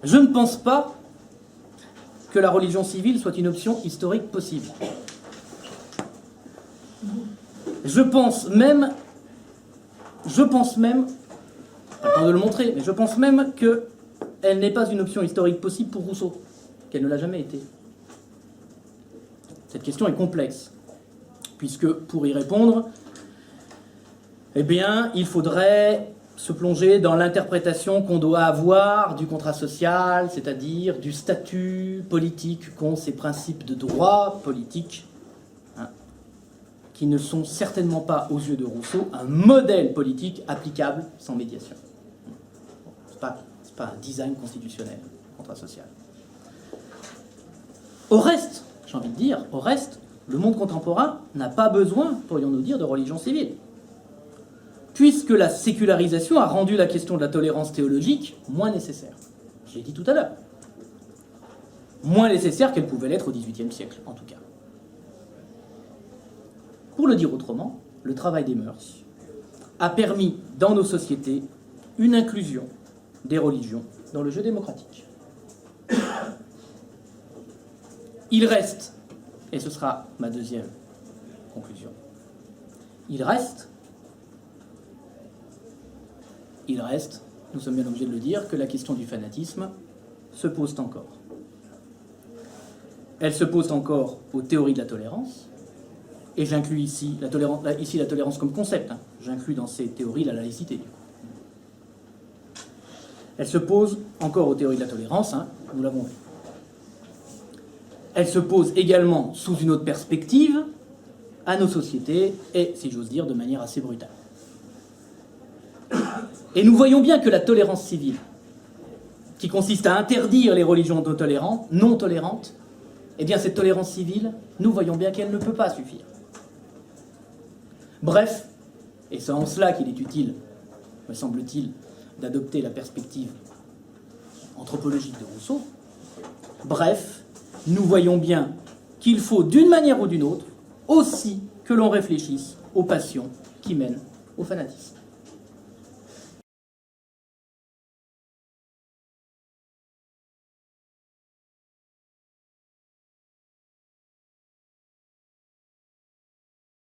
Je ne pense pas que la religion civile soit une option historique possible. Je pense même, pas le temps de le montrer, mais je pense même qu'elle n'est pas une option historique possible pour Rousseau, qu'elle ne l'a jamais été. Cette question est complexe, puisque pour y répondre, eh bien, il faudrait se plonger dans l'interprétation qu'on doit avoir du contrat social, c'est-à-dire du statut politique qu'ont ces principes de droit politique, qui ne sont certainement pas, aux yeux de Rousseau, un modèle politique applicable sans médiation. C'est pas un design constitutionnel, le contrat social. Au reste, j'ai envie de dire, le monde contemporain n'a pas besoin, pourrions-nous dire, de religion civile. Puisque la sécularisation a rendu la question de la tolérance théologique moins nécessaire. Je l'ai dit tout à l'heure. Moins nécessaire qu'elle pouvait l'être au XVIIIe siècle, en tout cas. Pour le dire autrement, le travail des mœurs a permis, dans nos sociétés, une inclusion des religions dans le jeu démocratique. Il reste, et ce sera ma deuxième conclusion, il reste, nous sommes bien obligés de le dire, que la question du fanatisme se pose encore. Elle se pose encore aux théories de la tolérance, et j'inclus ici la tolérance comme concept, J'inclus dans ces théories la laïcité, du coup. Elle se pose encore aux théories de la tolérance, nous l'avons vu. Elle se pose également sous une autre perspective à nos sociétés, et, si j'ose dire, de manière assez brutale. Et nous voyons bien que la tolérance civile, qui consiste à interdire les religions non tolérantes, eh bien cette tolérance civile, nous voyons bien qu'elle ne peut pas suffire. Bref, et c'est en cela qu'il est utile, me semble-t-il, d'adopter la perspective anthropologique de Rousseau, bref, nous voyons bien qu'il faut, d'une manière ou d'une autre, aussi que l'on réfléchisse aux passions qui mènent au fanatisme.